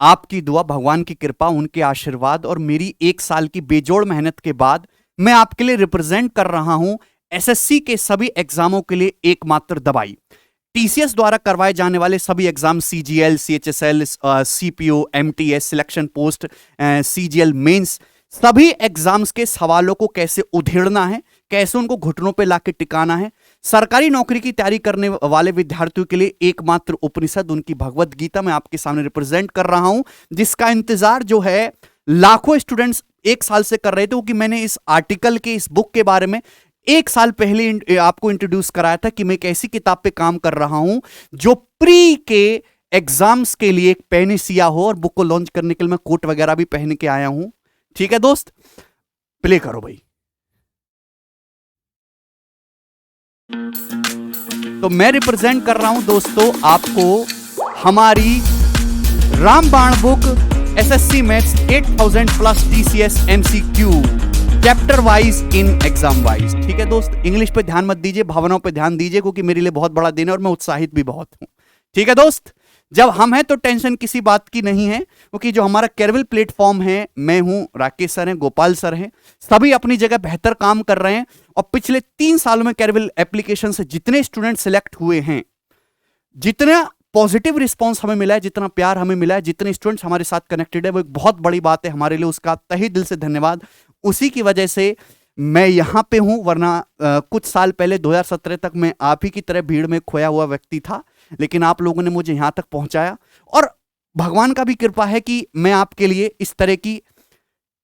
आपकी दुआ, भगवान की कृपा, उनके आशीर्वाद और मेरी 1 साल की बेजोड़ मेहनत के बाद मैं आपके लिए रिप्रेजेंट कर रहा हूं एसएससी के सभी एग्जामों के लिए एकमात्र दवाई। टीसीएस द्वारा करवाए जाने वाले सभी exam, CGL, CHSL, CPO, MTS, selection post, CGL mains, सभी एग्जाम्स के सवालों को कैसे उधेड़ना है, कैसे उनको घुटनों पे लाके टिकाना है, सरकारी नौकरी की तैयारी करने वाले विद्यार्थियों के लिए एकमात्र उपनिषद, उनकी भगवत गीता मैं आपके सामने रिप्रेजेंट कर रहा हूं, जिसका इंतजार जो है लाखों स्टूडेंट्स 1 साल से कर रहे थे। क्योंकि मैंने इस आर्टिकल के, इस बुक के बारे में 1 साल पहले आपको इंट्रोड्यूस कराया था कि मैं एक ऐसी किताब पे काम कर रहा हूं जो प्री के एग्जाम्स के लिए एक पैनिसिया हो, और बुक को लॉन्च करने के लिए मैं कोट वगैरह भी पहन के आया हूं। ठीक है दोस्त, प्ले करो भाई। तो मैं रिप्रेजेंट कर रहा हूं दोस्तों आपको हमारी रामबाण book, SSC maths 8000 plus TCS MCQ, chapter wise in exam wise. ठीक है दोस्त, इंग्लिश पे ध्यान मत दीजिए, भावनाओं पे ध्यान दीजिए, क्योंकि मेरे लिए बहुत बड़ा दिन है और मैं उत्साहित भी बहुत हूं। ठीक है दोस्त, जब हम हैं तो टेंशन किसी बात की नहीं है, क्योंकि जो हमारा कैरविल प्लेटफॉर्म है, मैं हूं, राकेश सर हैं, गोपाल सर हैं, सभी अपनी जगह बेहतर काम कर रहे हैं। और पिछले 3 सालों में कैरविल एप्लीकेशन से जितने स्टूडेंट सिलेक्ट हुए हैं, जितना पॉजिटिव रिस्पांस हमें मिला है, जितना प्यार हमें मिला है, जितने स्टूडेंट्स हमारे साथ कनेक्टेड है, वो एक बहुत बड़ी बात है हमारे लिए। उसका तहे दिल से धन्यवाद। उसी की वजह से मैं यहां पे हूं, वरना कुछ साल पहले 2017 तक मैं आप ही की तरह भीड़ में खोया हुआ व्यक्ति था, लेकिन आप लोगों ने मुझे यहां तक पहुंचाया। और भगवान का भी कृपा है कि मैं आपके लिए इस तरह की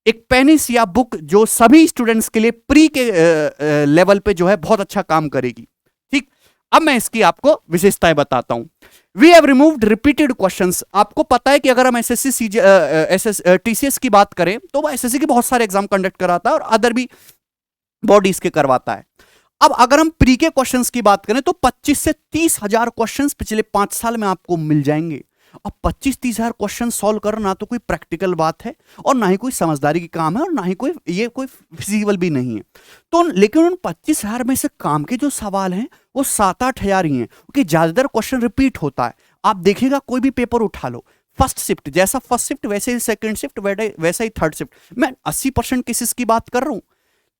एक पेनिसिया बुक जो सभी स्टूडेंट्स के लिए प्री के लेवल पे जो है बहुत अच्छा काम करेगी। ठीक, अब मैं इसकी आपको विशेषताएं बताता हूं। We have removed repeated questions. आपको पता है कि अगर हम एसएससी टीसीएस की बात करें तो वो एसएससी के बहुत सारे एग्जाम कंडक्ट कराता है और अदर भी बॉडीज के करवाता है। अब अगर हम प्री के क्वेश्चंस की बात करें तो 25 से 30 हजार क्वेश्चंस पिछले 5 साल में आपको मिल जाएंगे। अब 25-30 हजार क्वेश्चन सॉल्व करना तो कोई प्रैक्टिकल बात है और ना ही कोई समझदारी की काम है और ना ही कोई फिजिबल भी नहीं है। तो लेकिन उन 25,000 में से काम के जो सवाल हैं वो 7-8 हजार ही हैं, क्योंकि ज्यादातर क्वेश्चन रिपीट होता है। आप देखिएगा, कोई भी पेपर उठा लो, फर्स्ट शिफ्ट जैसा फर्स्ट शिफ्ट वैसे ही सेकंड शिफ्ट वैसा ही थर्ड शिफ्ट, मैं 80% केसेस की बात कर रहा हूं,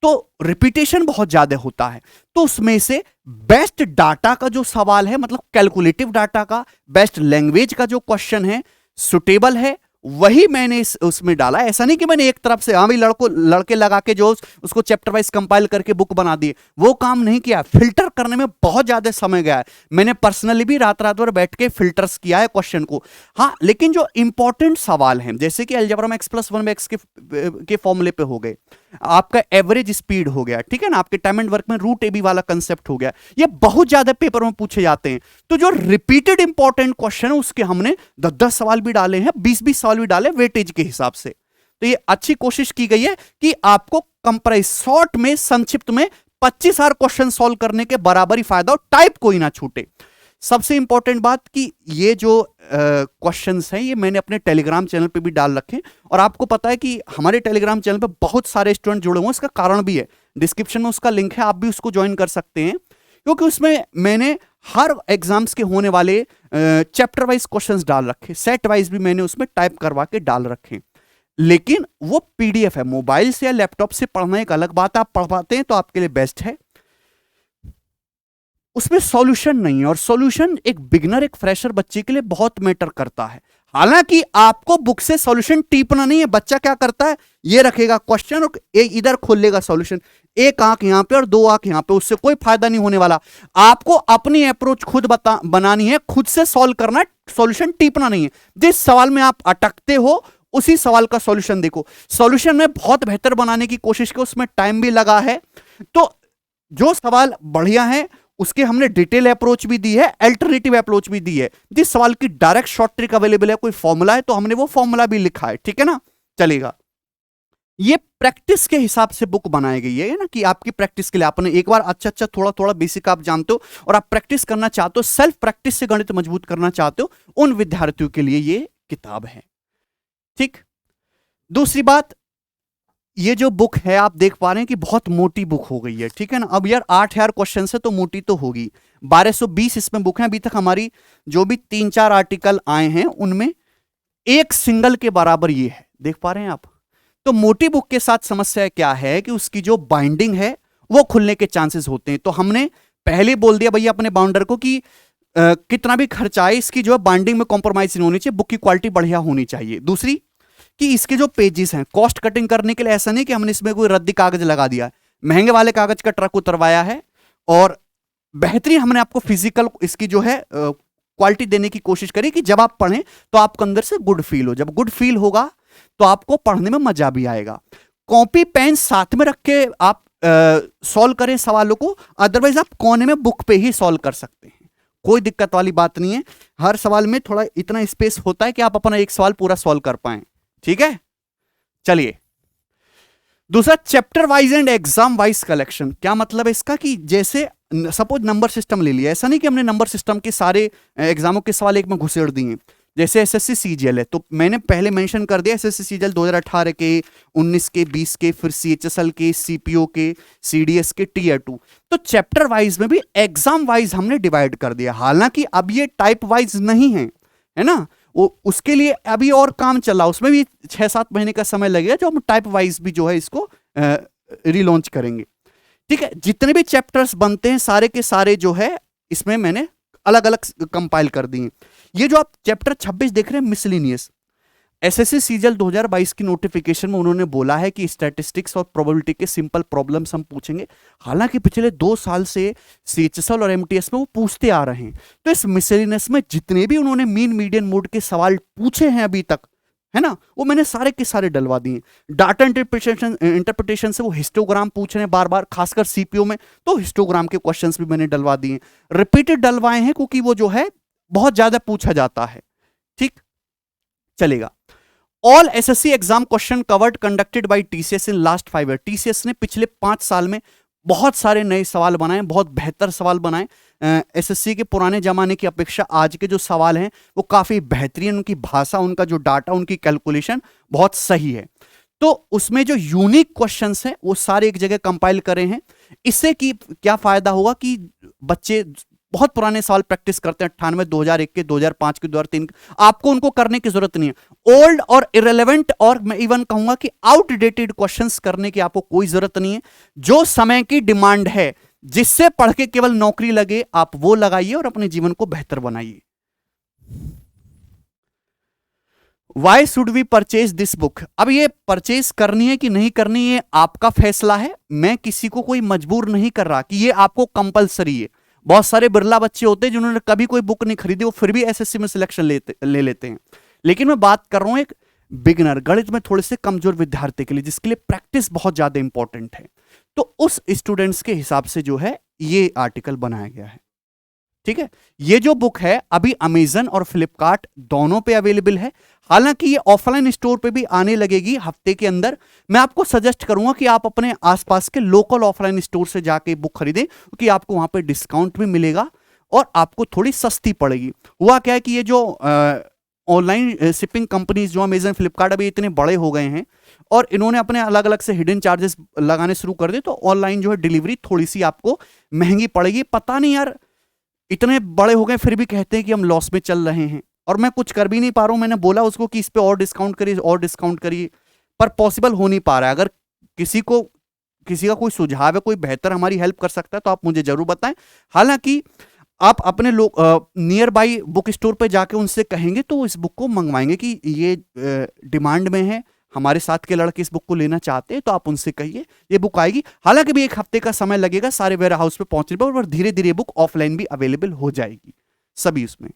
तो रिपीटेशन बहुत ज्यादा होता है। तो उसमें से बेस्ट डाटा का जो सवाल है, मतलब कैलकुलेटिव डाटा का, बेस्ट लैंग्वेज का जो क्वेश्चन है, सुटेबल है, वही मैंने उसमें डाला। ऐसा नहीं कि मैंने एक तरफ से हाँ भाई लड़के लगा के जो उसको चैप्टर वाइज कंपाइल करके बुक बना दी, वो काम नहीं किया। फिल्टर करने में बहुत ज्यादा समय गया है। मैंने पर्सनली भी रात भर बैठ के फिल्टर्स किया है क्वेश्चन को। हाँ, लेकिन जो इंपॉर्टेंट सवाल हैं, जैसे कि अलजेब्रा में x+1 के फॉर्मूले पे हो गए, आपका एवरेज स्पीड हो गया, ठीक है ना, आपके टाइम एंड वर्क में रूट AB वाला कंसेप्ट हो गया, ये बहुत ज्यादा पेपर में पूछे जाते हैं। तो जो रिपीटेड इंपॉर्टेंट क्वेश्चन है उसके हमने 10-10 सवाल भी डाले हैं, 20-20 सवाल भी डाले वेटेज के हिसाब से। तो ये अच्छी कोशिश की गई है कि आपको कंप्रेस शॉर्ट में, संक्षिप्त में 25,000 क्वेश्चन सॉल्व करने के बराबर ही फायदा हो, टाइप कोई ना छूटे। सबसे इंपॉर्टेंट बात कि ये जो क्वेश्चंस हैं ये मैंने अपने टेलीग्राम चैनल पे भी डाल रखे, और आपको पता है कि हमारे टेलीग्राम चैनल पे बहुत सारे स्टूडेंट जुड़े हुए हैं। इसका कारण भी है, डिस्क्रिप्शन में उसका लिंक है, आप भी उसको ज्वाइन कर सकते हैं, क्योंकि उसमें मैंने हर एग्जाम्स के होने वाले चैप्टर वाइज क्वेश्चंस डाल रखे, सेट वाइज भी मैंने उसमें टाइप करवा के डाल रखे। लेकिन वो PDF है, मोबाइल से या लैपटॉप से पढ़ना एक अलग बात, आप पढ़ पाते हैं तो आपके लिए बेस्ट है, उसमें सॉल्यूशन नहीं है। और सॉल्यूशन एक बिगनर, एक फ्रेशर बच्चे के लिए बहुत मैटर करता है। हालांकि आपको बुक से सॉल्यूशन टीपना नहीं है। बच्चा क्या करता है, ये रखेगा क्वेश्चन और इधर खोल लेगा सॉल्यूशन, एक आंख यहां पे और 2 आंख यहां पे, उससे कोई फायदा नहीं होने वाला। आपको अपनी अप्रोच खुद बनानी है, खुद से सॉल्व करना है, सॉल्यूशन टीपना नहीं है। जिस सवाल में आप अटकते हो उसी सवाल का सॉल्यूशन देखो। सॉल्यूशन में बहुत बेहतर बनाने की कोशिश की, उसमें टाइम भी लगा है। तो जो सवाल बढ़िया है उसके हमने डिटेल अप्रोच भी दी है, अल्टरनेटिव अप्रोच भी दी है। जिस सवाल की डायरेक्ट शॉर्ट ट्रिक अवेलेबल है, कोई फॉर्मूला है तो हमने वो फॉर्मूला भी लिखा है, ठीक है ना, चलेगा। ये प्रैक्टिस के हिसाब से बुक बनाई गई है ना, कि आपकी प्रैक्टिस के लिए आपने एक बार अच्छा थोड़ा थोड़ा बेसिक आप जानते हो और आप प्रैक्टिस करना चाहते हो, सेल्फ प्रैक्टिस से गणित मजबूत करना चाहते हो, उन विद्यार्थियों के लिए ये किताब है। ठीक, दूसरी बात, ये जो बुक है आप देख पा रहे हैं कि बहुत मोटी बुक हो गई है, ठीक है ना। अब यार 8,000 क्वेश्चन है तो मोटी तो होगी। 1220 इसमें बुक है। अभी तक हमारी जो भी 3-4 आर्टिकल आए हैं उनमें एक सिंगल के बराबर ये है, देख पा रहे हैं आप। तो मोटी बुक के साथ समस्या क्या है कि उसकी जो बाइंडिंग है वो खुलने के चांसेस होते हैं। तो हमने पहले बोल दिया भैया अपने बाउंडर को कि कितना भी खर्चा आए इसकी जो है बाइंडिंग में कॉम्प्रोमाइज नहीं होनी चाहिए, बुक की क्वालिटी बढ़िया होनी चाहिए। दूसरी कि इसके जो पेजेस हैं कॉस्ट कटिंग करने के लिए ऐसा नहीं कि हमने इसमें कोई रद्दी कागज लगा दिया, महंगे वाले कागज का ट्रक उतरवाया है और बेहतरीन हमने आपको फिजिकल इसकी जो है क्वालिटी देने की कोशिश करी कि जब आप पढ़ें तो आपको अंदर से गुड फील हो। जब गुड फील होगा तो आपको पढ़ने में मजा भी आएगा। कॉपी पेन साथ में रख के आप सॉल्व करें सवालों को, अदरवाइज आप कोने में बुक पे ही सॉल्व कर सकते हैं, कोई दिक्कत वाली बात नहीं है। हर सवाल में थोड़ा इतना स्पेस होता है कि आप अपना एक सवाल पूरा सॉल्व कर पाए, ठीक है। चलिए दूसरा, chapter wise and exam wise collection. क्या मतलब है इसका कि जैसे सपोज नंबर सिस्टम ले लिया, ऐसा नहीं कि हमने नंबर सिस्टम के सारे एग्जामों के सवाल एक में घुसेड़ दिए। जैसे एसएससी सीजीएल है तो मैंने पहले मेंशन कर दिया एसएससी सीजीएल 2018 के, 19 के, 20 के, फिर सीएचएसएल के, सीपीओ के, सीडीएस के, टीयर 2। तो चैप्टर वाइज में भी एग्जाम वाइज हमने डिवाइड कर दिया। हालांकि अब ये टाइप वाइज नहीं है ना, वो उसके लिए अभी और काम चला, उसमें भी 6-7 महीने का समय लगेगा जो हम टाइप वाइज भी जो है इसको रिलॉन्च करेंगे, ठीक है। जितने भी चैप्टर्स बनते हैं सारे के सारे जो है इसमें मैंने अलग अलग कंपाइल कर दिए। ये जो आप चैप्टर 26 देख रहे हैं मिसलिनियस, एसएससी सीजीएल 2022 की नोटिफिकेशन में उन्होंने बोला है कि स्टैटिस्टिक्स और प्रोबेबिलिटी के सिंपल प्रॉब्लम्स हम पूछेंगे। हालांकि पिछले 2 साल से सीएचएसएल और एमटीएस में वो पूछते आ रहे हैं। तो इस मिसलिनियस में जितने भी उन्होंने मीन मीडियन मोड के सवाल पूछे हैं अभी तक, है ना, वो मैंने सारे के सारे डलवा दिए। डाटा इंटरप्रिटेशन से वो हिस्टोग्राम पूछ रहे हैं बार बार, खासकर सीपीओ में, तो हिस्टोग्राम के क्वेश्चंस भी मैंने डलवा दिए। रिपीटेड डलवाए हैं क्योंकि वो जो है बहुत ज्यादा पूछा जाता है, ठीक चलेगा। All SSC exam question covered conducted by TCS in last 5 year. TCS ने पिछले 5 साल में बहुत सारे नए सवाल बनाए, बहुत बेहतर सवाल बनाए। एसएससी के पुराने जमाने की अपेक्षा आज के जो सवाल हैं वो काफी बेहतरीन, उनकी भाषा, उनका जो डाटा, उनकी कैलकुलेशन बहुत सही है। तो उसमें जो यूनिक क्वेश्चंस हैं वो सारे एक जगह कंपाइल करे हैं। इससे कि क्या फायदा होगा कि बच्चे बहुत पुराने सवाल प्रैक्टिस करते हैं, 98, 2001 के, 2005 के, 2003 के, आपको उनको करने की जरूरत नहीं है। ओल्ड और इरेलेवेंट और मैं इवन कहूंगा कि आउटडेटेड क्वेश्चंस करने की आपको कोई जरूरत नहीं है। जो समय की डिमांड है, जिससे पढ़ के केवल नौकरी लगे, आप वो लगाइए और अपने जीवन को बेहतर बनाइए। Why should we purchase this book? अब ये परचेज करनी है कि नहीं करनी है आपका फैसला है। मैं किसी को कोई मजबूर नहीं कर रहा कि ये आपको कंपलसरी है। बहुत सारे बिरला बच्चे होते हैं जिन्होंने कभी कोई बुक नहीं खरीदी, वो फिर भी एसएससी में सिलेक्शन ले लेते हैं। लेकिन मैं बात कर रहा हूं एक बिगिनर, गणित में थोड़े से कमजोर विद्यार्थी के लिए, जिसके लिए प्रैक्टिस बहुत ज्यादा इंपॉर्टेंट है। तो उस स्टूडेंट्स के हिसाब से जो है ये आर्टिकल बनाया गया है, ठीक है। ये जो बुक है अभी अमेजन और फ्लिपकार्ट दोनों पे अवेलेबल है। हालांकि ये ऑफलाइन स्टोर पे भी आने लगेगी हफ्ते के अंदर। मैं आपको सजेस्ट करूंगा कि आप अपने आसपास के लोकल ऑफलाइन स्टोर से जाके बुक खरीदें, क्योंकि आपको वहां पे डिस्काउंट भी मिलेगा और आपको थोड़ी सस्ती पड़ेगी। हुआ क्या है कि ये जो ऑनलाइन शिपिंग कंपनीज जो अमेजन, फ्लिपकार्ट अभी इतने बड़े हो गए हैं और इन्होंने अपने अलग अलग से हिडन चार्जेस लगाने शुरू कर दिए, तो ऑनलाइन जो है डिलीवरी थोड़ी सी आपको महंगी पड़ेगी। पता नहीं यार, इतने बड़े हो गए फिर भी कहते हैं कि हम लॉस में चल रहे हैं और मैं कुछ कर भी नहीं पा रहा हूं। मैंने बोला उसको कि इस पे और डिस्काउंट करिए, और डिस्काउंट करिए, पर पॉसिबल हो नहीं पा रहा है। अगर किसी का कोई सुझाव है, कोई बेहतर हमारी हेल्प कर सकता है तो आप मुझे जरूर बताएं। हालांकि आप अपने लोग नियर बाई बुक स्टोर पे जाके उनसे कहेंगे तो इस बुक को मंगवाएंगे कि ये डिमांड में है, हमारे साथ के लड़के इस बुक को लेना चाहते हैं, तो आप उनसे कहिए ये बुक आएगी। हालांकि भी 1 हफ्ते का समय लगेगा सारे वेयर हाउस पे पहुंचने पर, और धीरे धीरे बुक ऑफलाइन भी अवेलेबल हो जाएगी सभी उसमें।